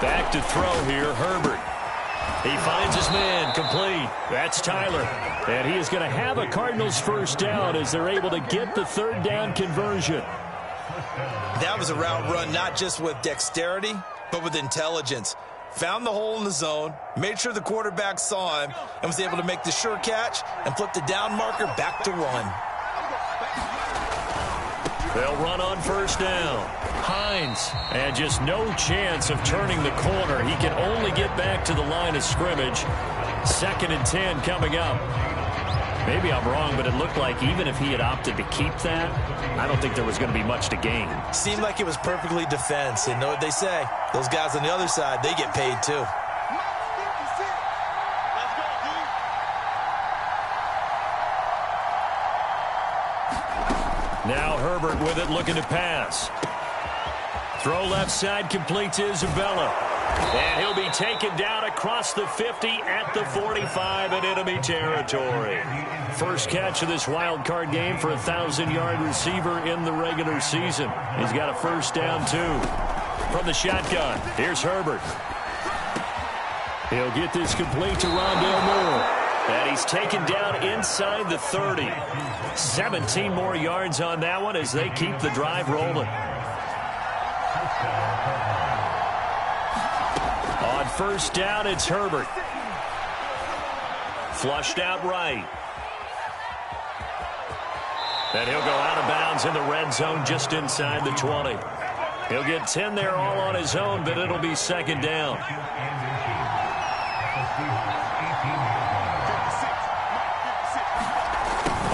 Back to throw here, Herbert. He finds his man, complete. That's Tyler. And he is going to have a Cardinals first down as they're able to get the third down conversion. That was a route run not just with dexterity, but with intelligence. Found the hole in the zone, made sure the quarterback saw him, and was able to make the sure catch and flip the down marker back to run. They'll run on first down. Hines, and just no chance of turning the corner. He can only get back to the line of scrimmage. 2nd and 10 coming up. Maybe I'm wrong, but it looked like even if he had opted to keep that, I don't think there was going to be much to gain. Seemed like it was perfectly defense. And know what they say? Those guys on the other side, they get paid too. Now Herbert with it, looking to pass. Throw left side, complete to Isabella. And he'll be taken down across the 50 at the 45 in enemy territory. First catch of this wild card game for a 1,000-yard receiver in the regular season. He's got a first down, too. From the shotgun, here's Herbert. He'll get this complete to Rondale Moore. And he's taken down inside the 30. 17 more yards on that one as they keep the drive rolling. On first down, it's Herbert. Flushed out right. And he'll go out of bounds in the red zone just inside the 20. He'll get 10 there all on his own, but it'll be 2nd down.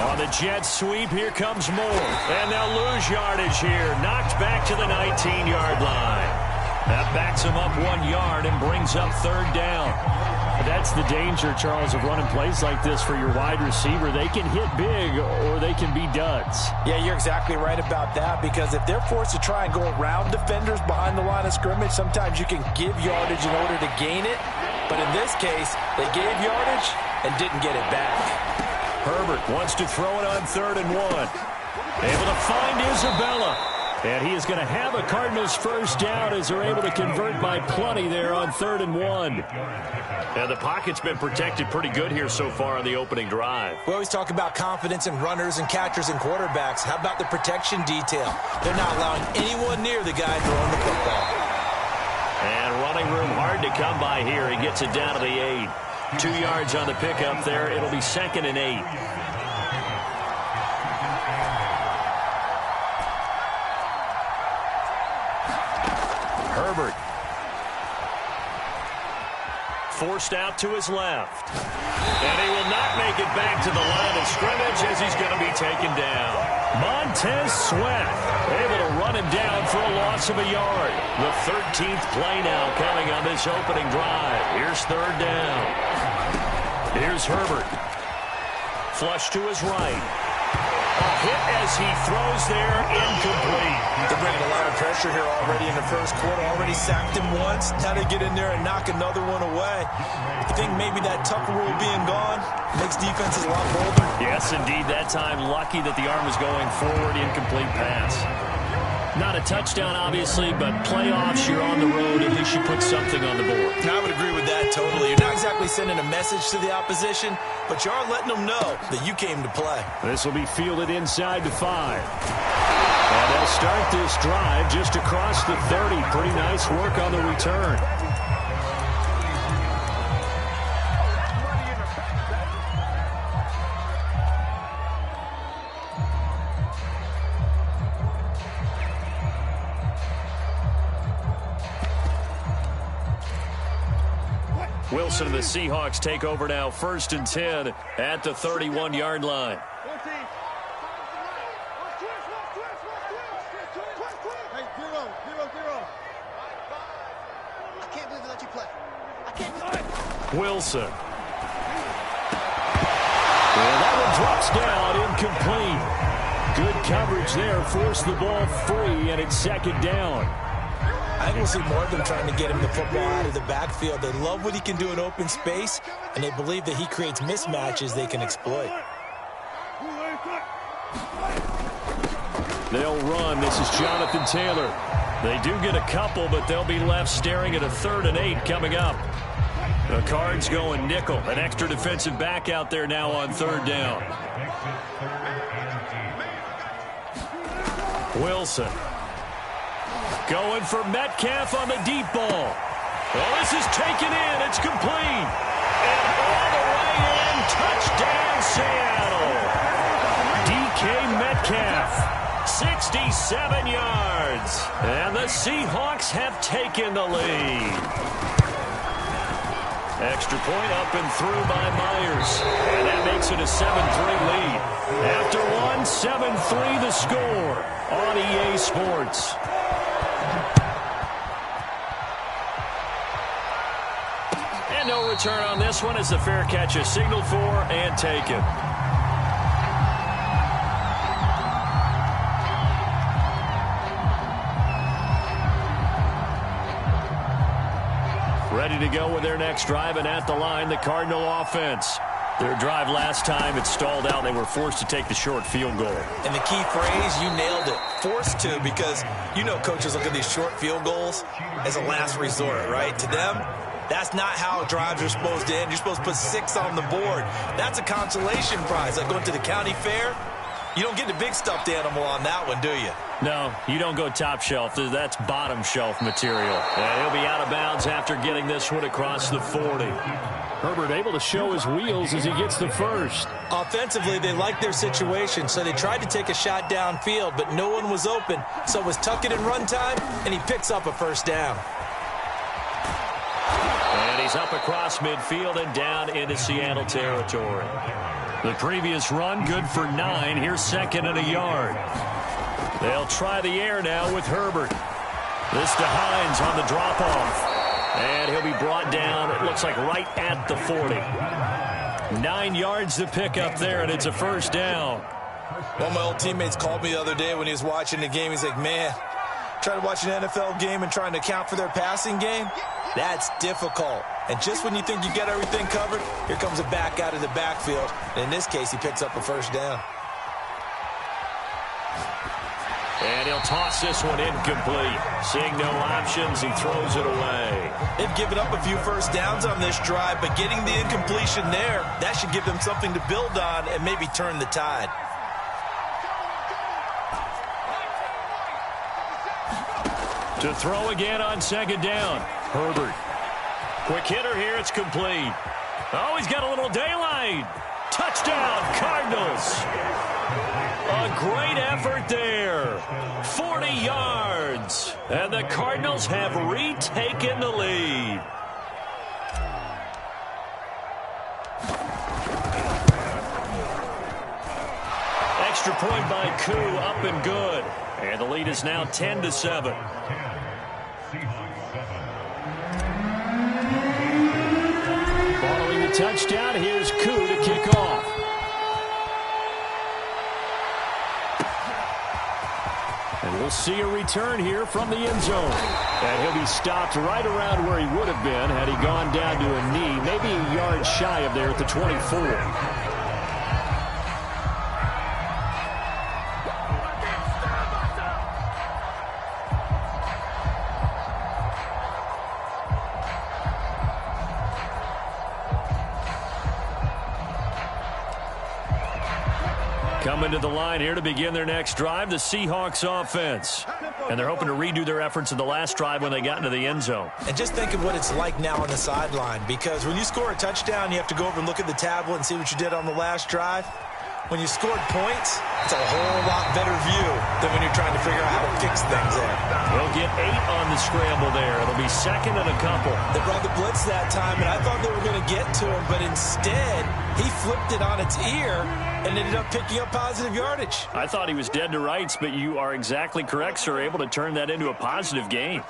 On the jet sweep, here comes Moore. And they'll lose yardage here. Knocked back to the 19-yard line. That backs him up 1 yard and brings up 3rd down. That's the danger, Charles, of running plays like this for your wide receiver. They can hit big or they can be duds. Yeah, you're exactly right about that, because if they're forced to try and go around defenders behind the line of scrimmage, sometimes you can give yardage in order to gain it. But in this case, they gave yardage and didn't get it back. Herbert wants to throw it on 3rd and 1. Able to find Isabella. And he is going to have a Cardinals first down as they're able to convert by plenty there on 3rd and 1. And the pocket's been protected pretty good here so far on the opening drive. We always talk about confidence in runners and catchers and quarterbacks. How about the protection detail? They're not allowing anyone near the guy throwing the football. And running room hard to come by here. He gets it down to the 8. 2 yards on the pickup there. It'll be 2nd and 8. Herbert. Forced out to his left. And he will not make it back to the line of scrimmage as he's going to be taken down. Montez Sweat able to run him down for a loss of a yard. The 13th play now coming on this opening drive. Here's 3rd down. Here's Herbert. Flush to his right. A hit as he throws there, incomplete. They're bringing a lot of pressure here already in the first quarter. Already sacked him once. Now they get in there and knock another one away. I think maybe that Tucker rule being gone makes defenses a lot bolder. Yes, indeed. That time, lucky that the arm was going forward. Incomplete pass. Not a touchdown, obviously, but playoffs, you're on the road. At least you put something on the board. I would agree with that totally. You're not exactly sending a message to the opposition, but you are letting them know that you came to play. This will be fielded inside the 5. And they'll start this drive just across the 30. Pretty nice work on the return. Wilson and the Seahawks take over now, 1st and 10 at the 31-yard line. Wilson. And that one drops down, incomplete. Good coverage there, forced the ball free, and it's 2nd down. I think we'll see more of them trying to get him the football out of the backfield. They love what he can do in open space, and they believe that he creates mismatches they can exploit. They'll run. This is Jonathan Taylor. They do get a couple, but they'll be left staring at a 3rd and 8 coming up. The Cards going nickel. An extra defensive back out there now on 3rd down. Wilson. Going for Metcalf on the deep ball. Well, this is taken in. It's complete. And all the way in. Touchdown, Seattle. DK Metcalf, 67 yards. And the Seahawks have taken the lead. Extra point up and through by Myers. And that makes it a 7-3 lead. After one, 7-3 the score on EA Sports. And no return on this one as the fair catch is signaled for and taken. Ready to go with their next drive, and at the line, the Cardinal offense. Their drive last time, it stalled out. They were forced to take the short field goal. And the key phrase, you nailed it, forced to, because you know coaches look at these short field goals as a last resort, right? To them, that's not how drives are supposed to end. You're supposed to put 6 on the board. That's a consolation prize. Like going to the county fair, you don't get the big stuffed animal on that one, do you? No, you don't go top shelf. That's bottom shelf material. And he'll be out of bounds after getting this one across the 40. Herbert able to show his wheels as he gets the first. Offensively, they liked their situation, so they tried to take a shot downfield, but no one was open. So it was tuck it in run time, and he picks up a first down. And he's up across midfield and down into Seattle territory. The previous run, good for 9. Here's 2nd and a yard. They'll try the air now with Herbert. This to Hines on the drop-off. And he'll be brought down, it looks like right at the 40. 9 yards to pick up there, and it's a first down. One of my old teammates called me the other day when he was watching the game. He's like, man, trying to watch an NFL game and trying to account for their passing game, that's difficult. And just when you think you get everything covered, here comes a back out of the backfield. And in this case, he picks up a first down. And he'll toss this one incomplete. Seeing no options, he throws it away. They've given up a few first downs on this drive, but getting the incompletion there, that should give them something to build on and maybe turn the tide. To throw again on 2nd down. Herbert. Quick hitter here. It's complete. Oh, he's got a little daylight. Touchdown, Cardinals. A great effort there. 40 yards. And the Cardinals have retaken the lead. Extra point by Koo, up and good. And the lead is now 10-7. Following the touchdown, here's Koo to kick off. And we'll see a return here from the end zone. And he'll be stopped right around where he would have been had he gone down to a knee, maybe a yard shy of there at the 24. Coming to the line here to begin their next drive, the Seahawks offense. And they're hoping to redo their efforts in the last drive when they got into the end zone. And just think of what it's like now on the sideline, because when you score a touchdown, you have to go over and look at the tablet and see what you did on the last drive. When you scored points, it's a whole lot better view than when you're trying to figure out how to fix things there. They'll get 8 on the scramble there. It'll be 2nd and a couple. They brought the blitz that time, and I thought they were going to get to him, but instead, he flipped it on its ear and ended up picking up positive yardage. I thought he was dead to rights, but you are exactly correct, sir. Able to turn that into a positive gain.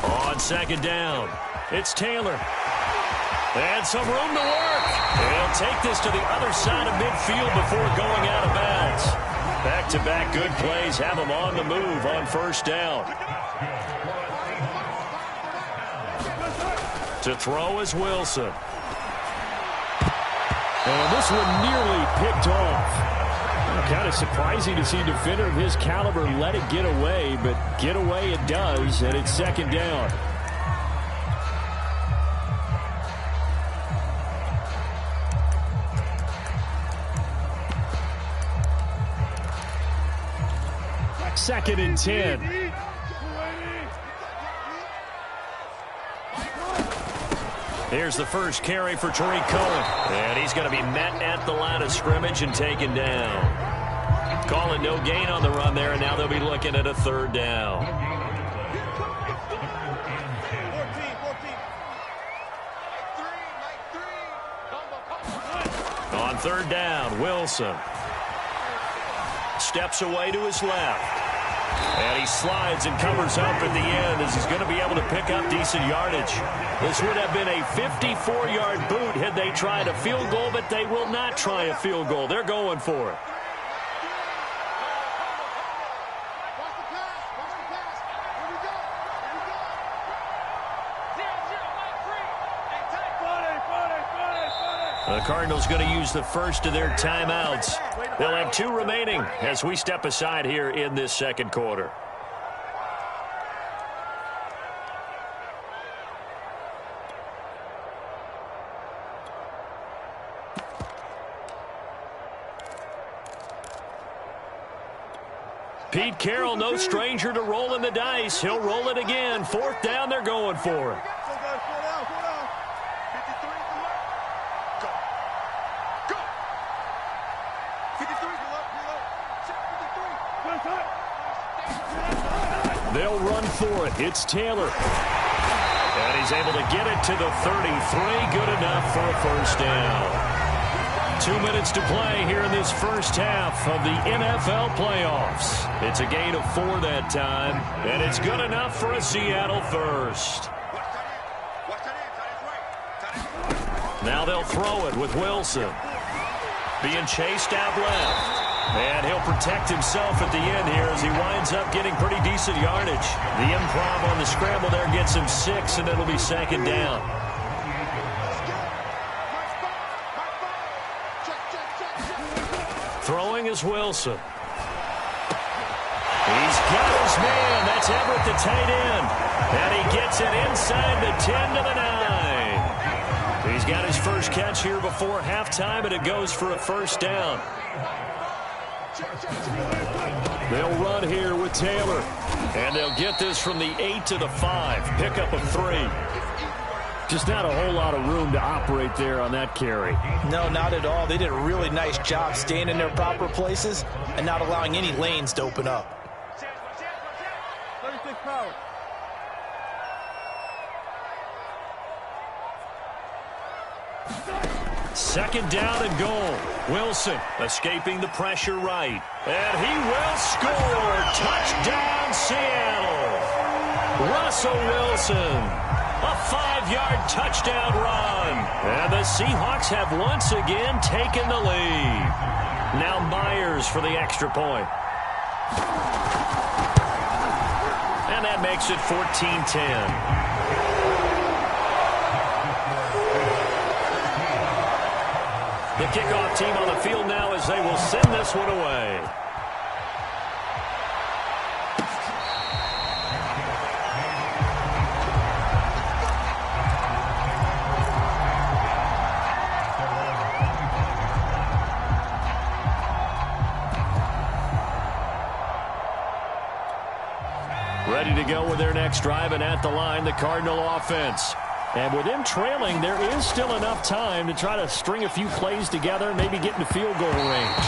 On 2nd down, it's Taylor. And some room to work. He'll take this to the other side of midfield before going out of bounds. Back-to-back good plays have him on the move on first down. To throw is Wilson. And this one nearly picked off. Kind of surprising to see a defender of his caliber let it get away, but get away it does, and it's second down. Second and 10. Here's the first carry for Tarik Cohen. And he's going to be met at the line of scrimmage and taken down. Calling no gain on the run there, and now they'll be looking at a third down. On third down, Wilson steps away to his left. And he slides and covers up at the end as he's going to be able to pick up decent yardage. This would have been a 54-yard boot had they tried a field goal, but they will not try a field goal. They're going for it. The Cardinals going to use the first of their timeouts. They'll have 2 remaining as we step aside here in this second quarter. Pete Carroll, no stranger to rolling the dice. He'll roll it again. Fourth down, they're going for it. They'll run for it. It's Taylor. And he's able to get it to the 33. Good enough for a first down. 2 minutes to play here in this first half of the NFL playoffs. It's a gain of 4 that time, and it's good enough for a Seattle first. Now they'll throw it with Wilson. Being chased out left. And he'll protect himself at the end here as he winds up getting pretty decent yardage. The improv on the scramble there gets him 6, and it'll be second down. Throwing is Wilson. He's got his man. That's Everett, the tight end. And he gets it inside the 10 to the 9. He's got his first catch here before halftime, and it goes for a first down. They'll run here with Taylor. And they'll get this from the 8 to the 5. Pickup of 3. Just not a whole lot of room to operate there on that carry. No, not at all. They did a really nice job staying in their proper places and not allowing any lanes to open up. 36 power. Second down and goal. Wilson escaping the pressure right. And he will score. Touchdown, Seattle. Russell Wilson. A 5-yard touchdown run. And the Seahawks have once again taken the lead. Now Myers for the extra point. And that makes it 14-10. The kickoff team on the field now as they will send this one away. Ready to go with their next drive, and at the line, the Cardinal offense. And with them trailing, there is still enough time to try to string a few plays together and maybe get into field goal range.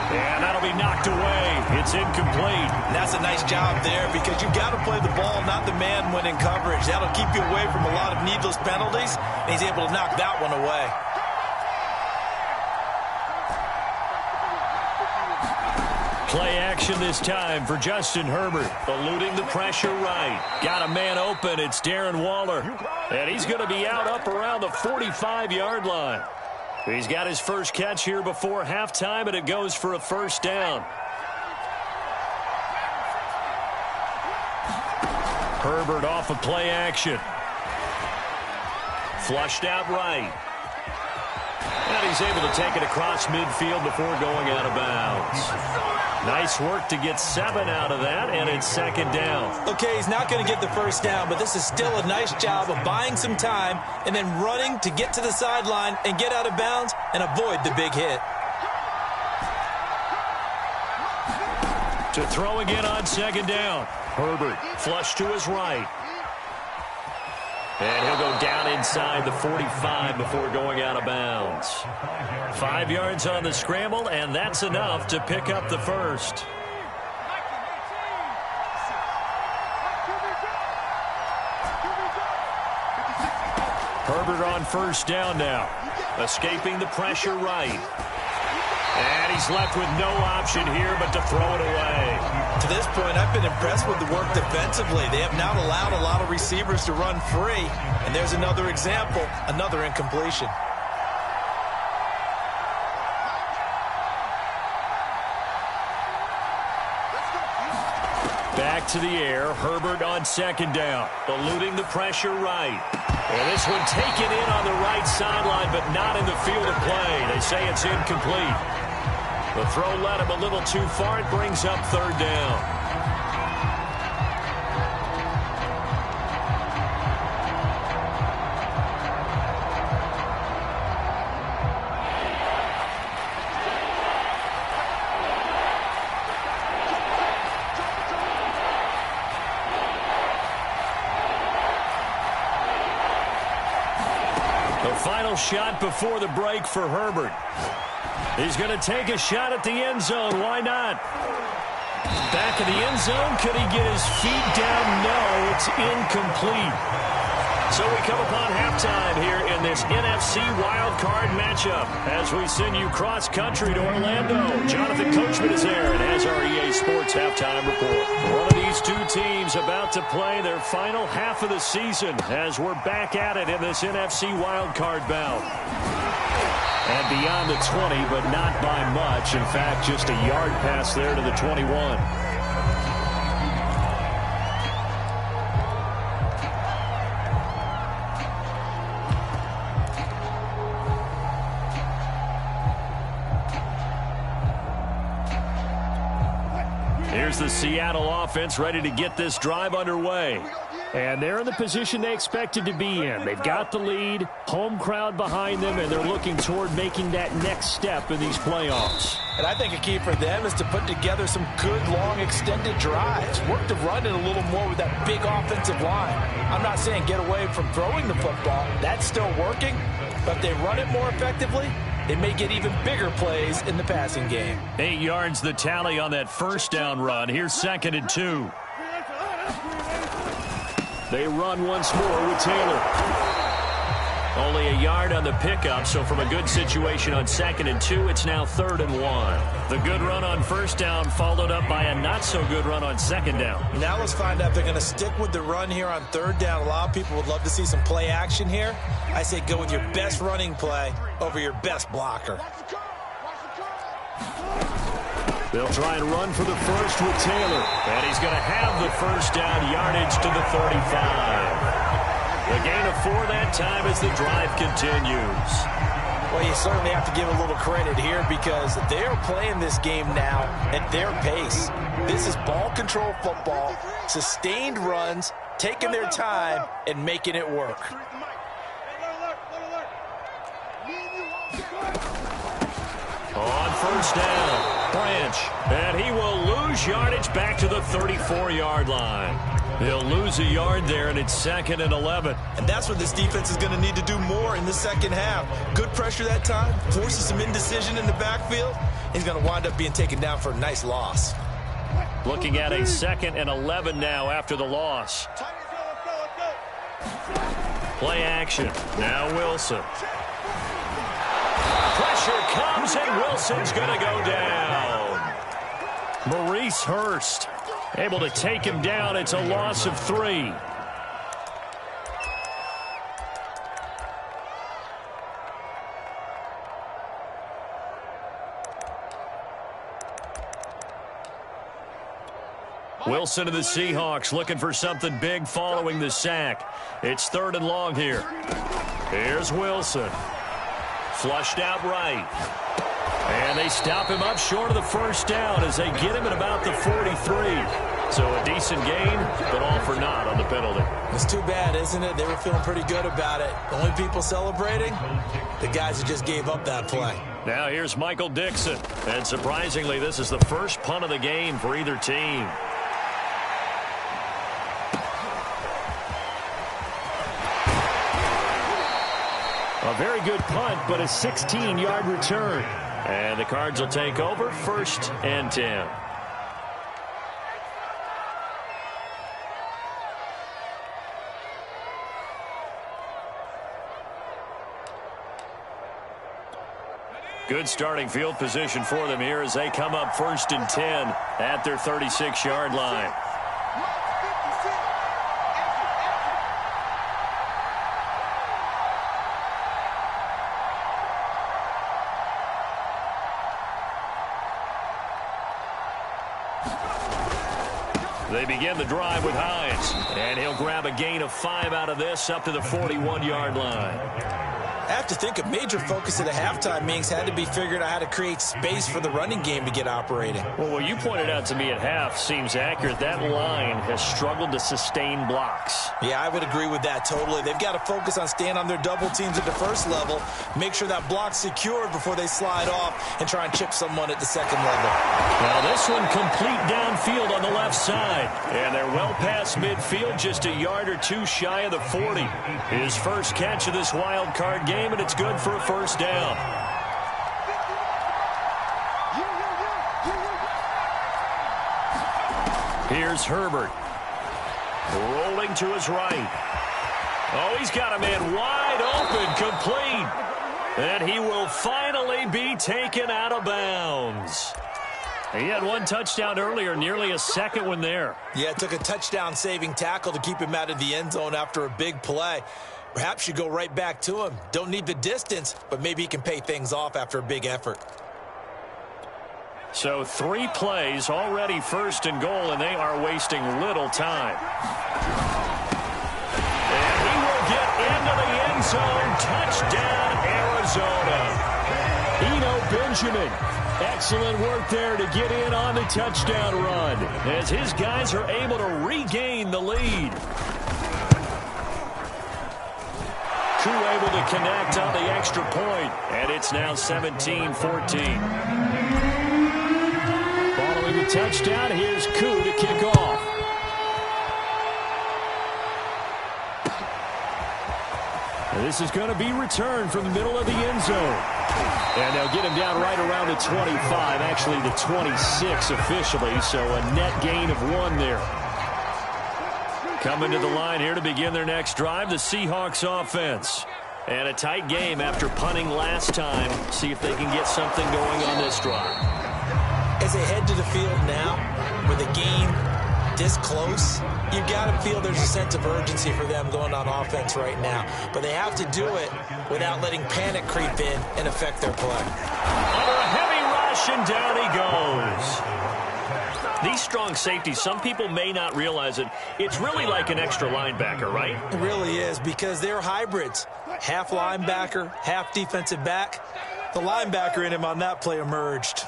And that'll be knocked away. It's incomplete. And that's a nice job there because you've got to play the ball, not the man when in coverage. That'll keep you away from a lot of needless penalties, and he's able to knock that one away. Play action this time for Justin Herbert. Eluding the pressure right. Got a man open. It's Darren Waller. And he's going to be out up around the 45-yard line. He's got his first catch here before halftime, and it goes for a first down. Herbert off of play action. Flushed out right. And And he's able to take it across midfield before going out of bounds. Nice work to get 7 out of that, and it's second down. Okay, he's not going to get the first down, but this is still a nice job of buying some time and then running to get to the sideline and get out of bounds and avoid the big hit. To throw again on second down. Herbert flush to his right. And he'll go down inside the 45 before going out of bounds. 5 yards on the scramble, and that's enough to pick up the first. Herbert on first down now. Escaping the pressure right. And he's left with no option here but to throw it away. To this point, I've been impressed with the work defensively. They have not allowed a lot of receivers to run free. And there's another example, another incompletion. Back to the air. Herbert on second down. Eluding the pressure right. And this one taken in on the right sideline, but not in the field of play. They say it's incomplete. The throw led him a little too far. It brings up third down. The final shot before the break for Herbert. He's going to take a shot at the end zone. Why not? Back of the end zone. Could he get his feet down? No, it's incomplete. So we come upon halftime here in this NFC wildcard matchup as we send you cross-country to Orlando. Jonathan Coachman is there and has our EA Sports halftime report. One of these two teams about to play their final half of the season as we're back at it in this NFC wildcard bout. And beyond the 20, but not by much. In fact, just a yard pass there to the 21. Here's the Seattle offense ready to get this drive underway. And they're in the position they expected to be in. They've got the lead, home crowd behind them, and they're looking toward making that next step in these playoffs. And I think a key for them is to put together some good, long, extended drives. Work to run it a little more with that big offensive line. I'm not saying get away from throwing the football. That's still working. But if they run it more effectively, they may get even bigger plays in the passing game. 8 yards the tally on that first down run. Here's 2nd and 2. They run once more with Taylor. Only a yard on the pickup, so from a good situation on 2nd and 2, it's now 3rd and 1. The good run on first down followed up by a not-so-good run on second down. Now let's find out if they're going to stick with the run here on 3rd down. A lot of people would love to see some play action here. I say go with your best running play over your best blocker. They'll try and run for the first with Taylor. And he's going to have the first down, yardage to the 35. The gain of 4 that time as the drive continues. Well, you certainly have to give a little credit here because they're playing this game now at their pace. This is ball control football, sustained runs, taking their time, and making it work. On first down, Branch, and he will lose yardage back to the 34-yard line. He'll lose a yard there, and it's 2nd and 11. And that's what this defense is going to need to do more in the second half. Good pressure that time, forces some indecision in the backfield. He's going to wind up being taken down for a nice loss. Looking at a 2nd and 11 now after the loss. Play action. Now Wilson. Pressure comes, and Wilson's going to go down. Maurice Hurst able to take him down. It's a loss of 3. Wilson and the Seahawks looking for something big following the sack. It's 3rd and long here. Here's Wilson. Flushed out right. And they stop him up short of the first down as they get him at about the 43. So a decent gain, but all for naught on the penalty. It's too bad, isn't it? They were feeling pretty good about it. The only people celebrating, the guys who just gave up that play. Now here's Michael Dixon. And surprisingly, this is the first punt of the game for either team. A very good punt, but a 16-yard return. And the Cards will take over 1st and 10. Good starting field position for them here as they come up 1st and 10 at their 36-yard line. They begin the drive with Hines, and he'll grab a gain of 5 out of this up to the 41-yard line. I have to think a major focus of the halftime meetings had to be figuring out how to create space for the running game to get operating. Well, what you pointed out to me at half seems accurate. That line has struggled to sustain blocks. Yeah, I would agree with that totally. They've got to focus on staying on their double teams at the first level, make sure that block's secured before they slide off and try and chip someone at the second level. Now this one complete downfield on the left side. And they're well past midfield, just a yard or two shy of the 40. His first catch of this wild card game, and it's good for a first down. Here's Herbert. Rolling to his right. Oh, he's got a man wide open, complete. And he will finally be taken out of bounds. He had one touchdown earlier, nearly a second one there. Yeah, it took a touchdown-saving tackle to keep him out of the end zone after a big play. Perhaps you go right back to him. Don't need the distance, but maybe he can pay things off after a big effort. So 3 plays, already 1st and goal, and they are wasting little time. And he will get into the end zone. Touchdown, Arizona. Eno Benjamin. Excellent work there to get in on the touchdown run as his guys are able to regain the lead. Koo able to connect on the extra point, and it's now 17-14. Following the touchdown, here's Koo to kick off. And this is going to be returned from the middle of the end zone. And they'll get him down right around the 25, actually the 26 officially, so a net gain of 1 there. Coming to the line here to begin their next drive, the Seahawks offense. And a tight game after punting last time. See if they can get something going on this drive. As they head to the field now, with a game this close, you've got to feel there's a sense of urgency for them going on offense right now. But they have to do it without letting panic creep in and affect their play. Under a heavy rush, and down he goes. These strong safeties, some people may not realize it. It's really like an extra linebacker, right? It really is, because they're hybrids. Half linebacker, half defensive back. The linebacker in him on that play emerged.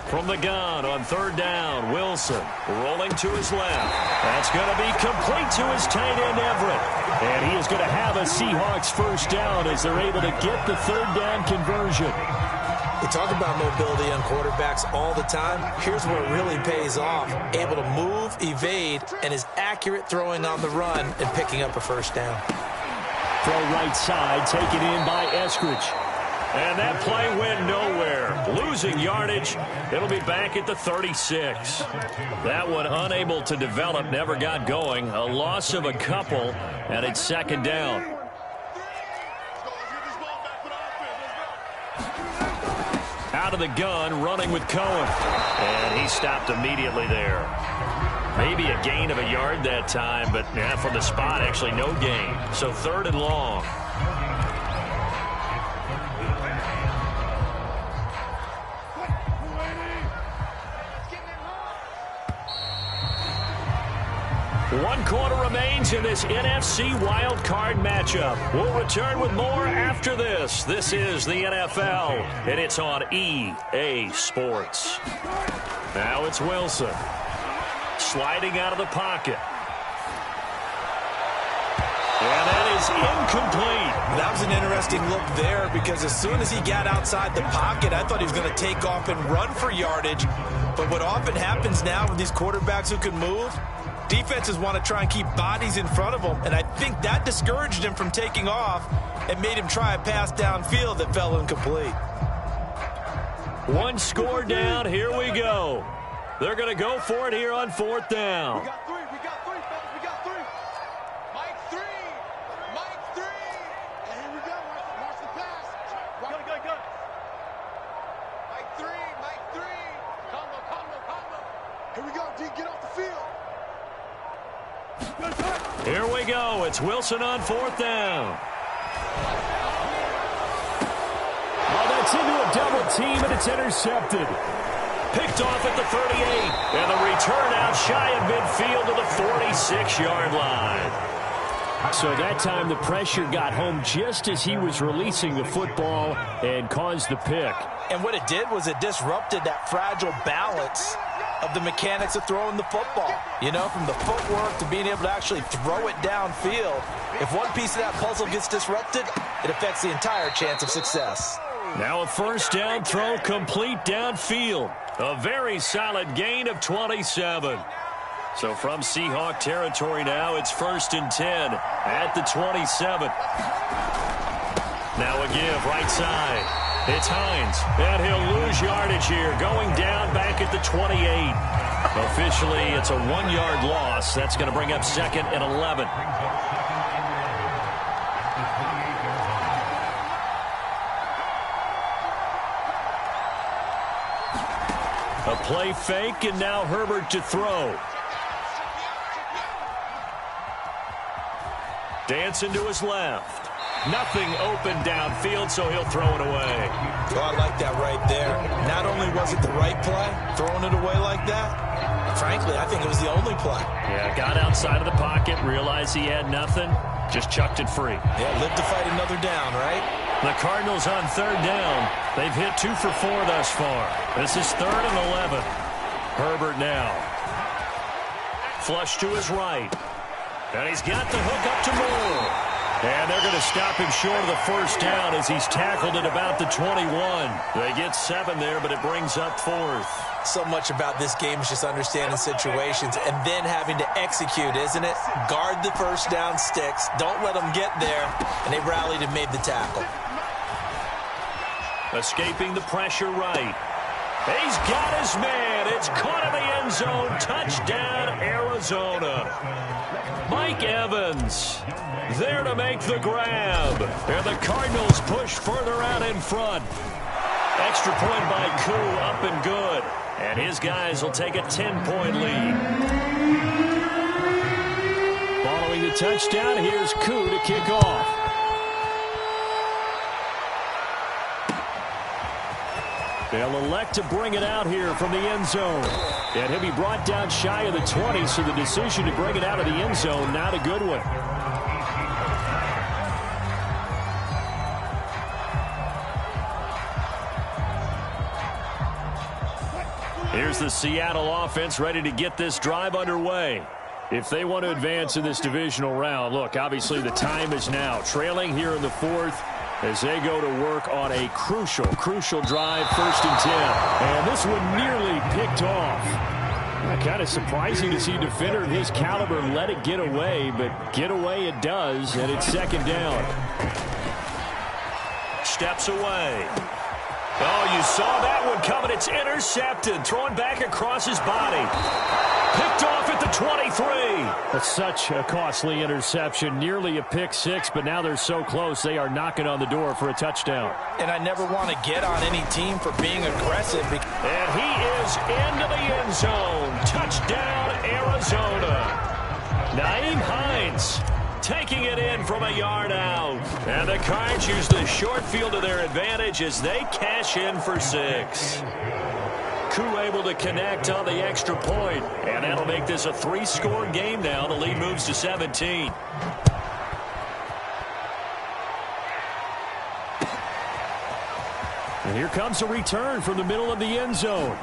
From the gun on 3rd down, Wilson rolling to his left. That's going to be complete to his tight end, Everett. And he is going to have a Seahawks first down as they're able to get the 3rd down conversion. We talk about mobility on quarterbacks all the time. Here's where it really pays off. Able to move, evade, and is accurate throwing on the run and picking up a first down. Throw right side, taken in by Eskridge. And that play went nowhere. Losing yardage. It'll be back at the 36. That one unable to develop, never got going. A loss of a couple, and it's 2nd down. Out of the gun, running with Cohen. And he stopped immediately there. Maybe a gain of a yard that time, but from the spot, actually no gain. So 3rd and long. One quarter remains in this NFC wildcard matchup. We'll return with more after this. This is the NFL, and it's on EA Sports. Now it's Wilson. Sliding out of the pocket. And that is incomplete. That was an interesting look there because as soon as he got outside the pocket, I thought he was going to take off and run for yardage. But what often happens now with these quarterbacks who can move, defenses want to try and keep bodies in front of them, and I think that discouraged him from taking off and made him try a pass downfield that fell incomplete. One score down. Here we go. They're going to go for it here on 4th down. We got three, fellas. We got three. Mike three. And here we go. Watch the pass. Go. Mike three. Combo. Here we go, D. Get off the field. Here we go. It's Wilson on 4th down. Oh, that's into a double team, and it's intercepted. Picked off at the 38. And the return out shy of midfield to the 46-yard line. So that time the pressure got home just as he was releasing the football and caused the pick. And what it did was it disrupted that fragile balance of the mechanics of throwing the football. You know, from the footwork to being able to actually throw it downfield. If one piece of that puzzle gets disrupted, it affects the entire chance of success. Now a 1st down throw complete downfield. A very solid gain of 27. So from Seahawk territory now, it's 1st and 10 at the 27. Now a give right side. It's Hines, and he'll lose yardage here, going down back at the 28. Officially, it's a 1-yard loss. That's going to bring up 2nd and 11. A play fake, and now Herbert to throw. Dancing to his left. Nothing open downfield, so he'll throw it away. Oh, I like that right there. Not only was it the right play, throwing it away like that, frankly, I think it was the only play. Yeah, got outside of the pocket, realized he had nothing, just chucked it free. Yeah, live to fight another down, right? The Cardinals on 3rd down. They've hit 2 for 4 thus far. This is 3rd and 11. Herbert now. Flush to his right. And he's got the hook up to Moore. And they're going to stop him short of the 1st down as he's tackled at about the 21. They get 7 there, but it brings up 4th. So much about this game is just understanding situations and then having to execute, isn't it? Guard the 1st down sticks. Don't let them get there. And they rallied and made the tackle. Escaping the pressure right. He's got his man. It's caught in the end zone. Touchdown, Arizona. Mike Evans there to make the grab. And the Cardinals push further out in front. Extra point by Koo, up and good. And his guys will take a 10-point lead. Following the touchdown, here's Koo to kick off. They'll elect to bring it out here from the end zone. And he'll be brought down shy of the 20, so the decision to bring it out of the end zone, not a good one. Here's the Seattle offense ready to get this drive underway. If they want to advance in this divisional round, look, obviously the time is now. Trailing here in the 4th as they go to work on a crucial drive, 1st and 10. And this one nearly picked off. Kind of surprising to see a defender of his caliber let it get away, but get away it does, and it's 2nd down. Steps away. Oh, you saw that one coming. It's intercepted. Thrown back across his body. Picked off at the 23. That's such a costly interception. Nearly a pick six, but now they're so close they are knocking on the door for a touchdown. And I never want to get on any team for being aggressive. And he is into the end zone. Touchdown, Arizona. Nyheim Hines taking it in from a yard out. And the Cards use the short field to their advantage as they cash in for 6. Koo able to connect on the extra point. And that'll make this a 3-score game now. The lead moves to 17. And here comes a return from the middle of the end zone.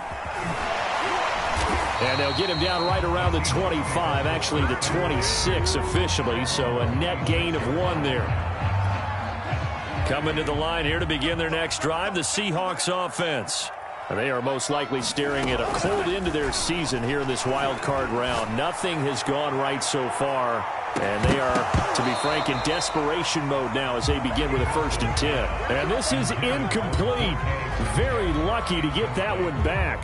And they'll get him down right around the 25, actually the 26 officially, so a net gain of 1 there. Coming to the line here to begin their next drive, the Seahawks offense. They are most likely staring at a cold end to their season here in this wild card round. Nothing has gone right so far, and they are, to be frank, in desperation mode now as they begin with a 1st and 10. And this is incomplete. Very lucky to get that one back.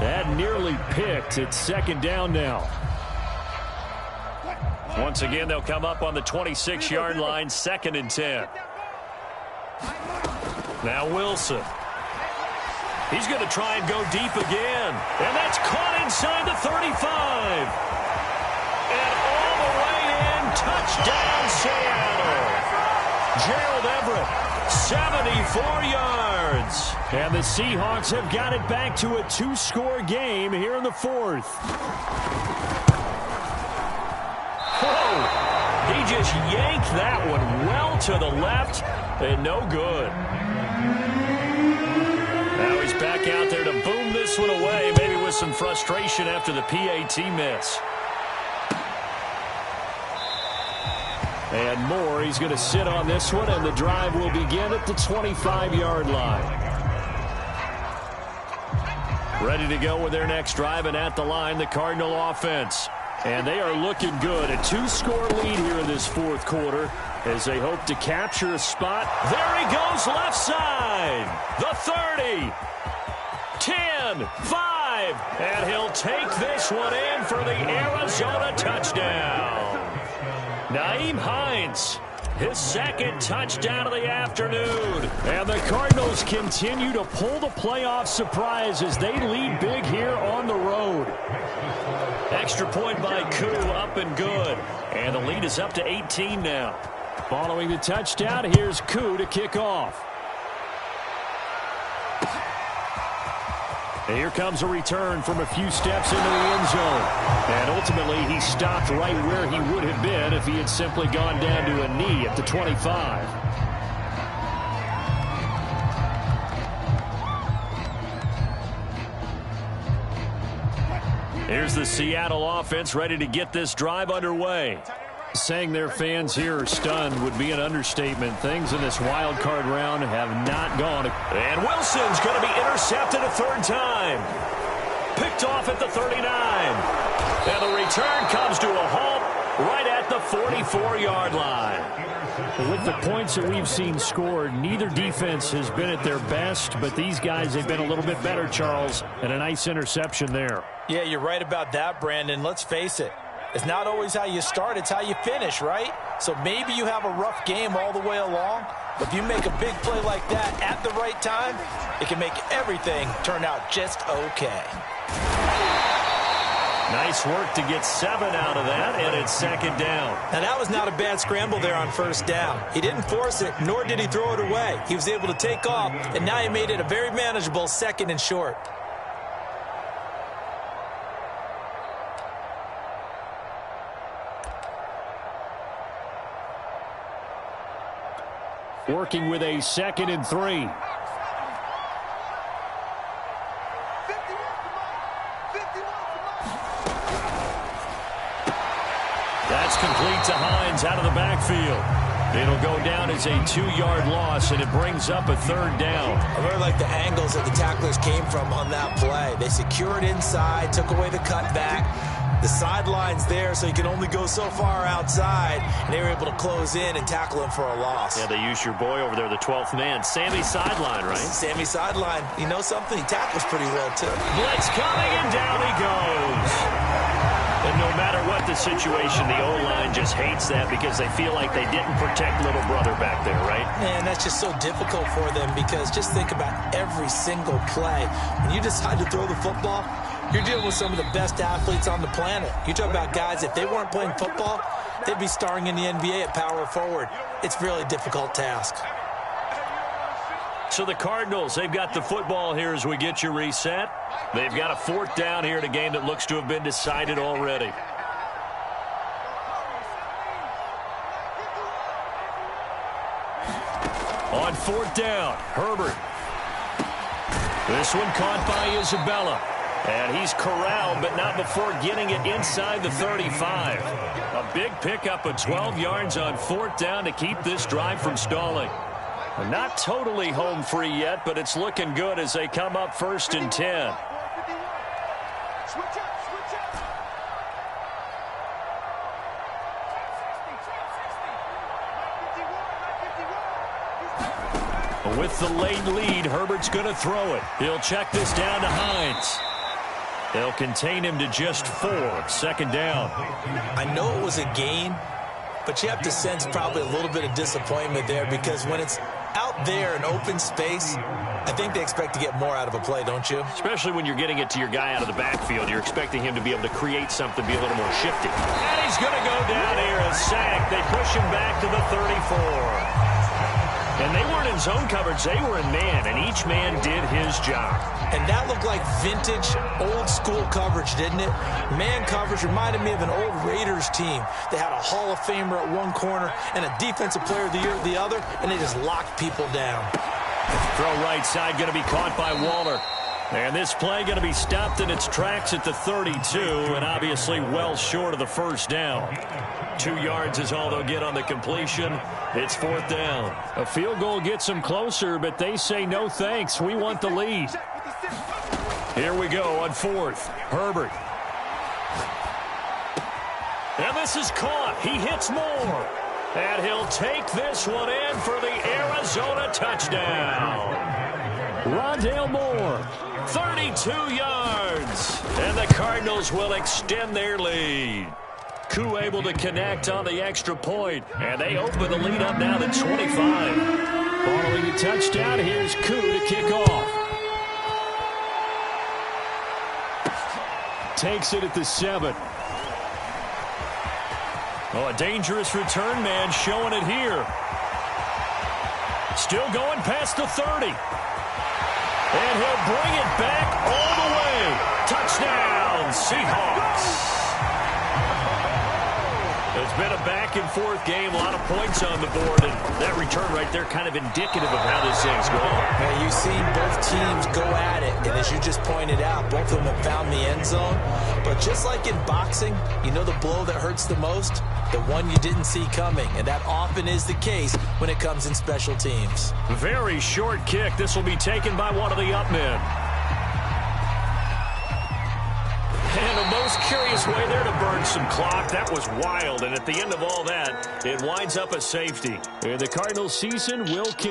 That nearly picked. It's 2nd down now. Once again, they'll come up on the 26-yard line, 2nd and 10. Now Wilson. He's going to try and go deep again. And that's caught inside the 35. And all the way in, touchdown Seattle. Gerald Everett, 74 yards. And the Seahawks have got it back to a 2-score game here in the 4th. Whoa! He just yanked that one well to the left and no good. Now he's back out there to boom this one away, maybe with some frustration after the PAT miss. And Moore, he's going to sit on this one, and the drive will begin at the 25-yard line. Ready to go with their next drive, and at the line, the Cardinal offense. And they are looking good. A 2-score lead here in this 4th quarter as they hope to capture a spot. There he goes, left side. The 30. 10, 5. And he'll take this one in for the Arizona touchdown. Nyheim Hines, his 2nd touchdown of the afternoon. And the Cardinals continue to pull the playoff surprise as they lead big here on the road. Extra point by Koo, up and good. And the lead is up to 18 now. Following the touchdown, here's Koo to kick off. And here comes a return from a few steps into the end zone. And ultimately, he stopped right where he would have been if he had simply gone down to a knee at the 25. Here's the Seattle offense ready to get this drive underway. Saying their fans here are stunned would be an understatement. Things in this wild card round have not gone. And Wilson's going to be intercepted a 3rd time. Picked off at the 39. And the return comes to a halt right at the 44-yard line. With the points that we've seen scored, neither defense has been at their best, but these guys have been a little bit better, Charles, and a nice interception there. Yeah, you're right about that, Brandon. Let's face it. It's not always how you start, it's how you finish, right? So maybe you have a rough game all the way along, but if you make a big play like that at the right time, it can make everything turn out just okay. Nice work to get 7 out of that, and it's 2nd down. Now, that was not a bad scramble there on 1st down. He didn't force it, nor did he throw it away. He was able to take off, and now he made it a very manageable 2nd and short. Working with a 2nd and 3. That's complete to Hines out of the backfield. It'll go down as a 2-yard loss, and it brings up a 3rd down. I really like the angles that the tacklers came from on that play. They secured inside, took away the cutback. The sideline's there, so you can only go so far outside, and they were able to close in and tackle him for a loss. Yeah, they used your boy over there, the 12th man. Sammy Sideline, right? Sammy Sideline. You know something? He tackles pretty well, too. Blitz coming, and down he goes. And no matter what the situation, the O-line just hates that because they feel like they didn't protect little brother back there, right? Man, that's just so difficult for them because just think about every single play. When you decide to throw the football, you're dealing with some of the best athletes on the planet. You talk about guys, if they weren't playing football, they'd be starring in the NBA at power forward. It's really a difficult task. So the Cardinals, they've got the football here as we get you reset. They've got a 4th down here in a game that looks to have been decided already. On 4th down, Herbert. This one caught by Isabella. And he's corralled, but not before getting it inside the 35. A big pickup of 12 yards on 4th down to keep this drive from stalling. Not totally home free yet, but it's looking good as they come up 1st and 10. With the late lead, Herbert's going to throw it. He'll check this down to Hines. They'll contain him to just 4. 2nd down. I know it was a gain, but you have to sense probably a little bit of disappointment there because when it's out there in open space, I think they expect to get more out of a play, don't you? Especially when you're getting it to your guy out of the backfield. You're expecting him to be able to create something, be a little more shifty. And he's going to go down here, a sack. They push him back to the 34. And they weren't in zone coverage. They were in man, and each man did his job. And that looked like vintage, old-school coverage, didn't it? Man coverage reminded me of an old Raiders team. They had a Hall of Famer at one corner and a defensive player of the year at the other, and they just locked people down. Throw right side going to be caught by Waller. And this play going to be stopped in its tracks at the 32, and obviously well short of the 1st down. 2 yards is all they'll get on the completion. It's 4th down. A field goal gets them closer, but they say no thanks. We want the lead. Here we go on 4th. Herbert. And this is caught. He hits Moore. And he'll take this one in for the Arizona touchdown. Rondale Moore, 32 yards. And the Cardinals will extend their lead. Koo able to connect on the extra point. And they open the lead up now to 25. Following the touchdown, here's Koo to kick off. Takes it at the 7. Oh, a dangerous return man showing it here. Still going past the 30. And he'll bring it back all the way. Touchdown, Seahawks. It's been a back-and-forth game, a lot of points on the board, and that return right there kind of indicative of how this thing's going. Now, you've seen both teams go at it, and as you just pointed out, both of them have found the end zone. But just like in boxing, you know the blow that hurts the most? The one you didn't see coming, and that often is the case when it comes in special teams. Very short kick. This will be taken by one of the up men. And a most curious way there to burn some clock. That was wild, and at the end of all that, it winds up a safety. And the Cardinals season will continue.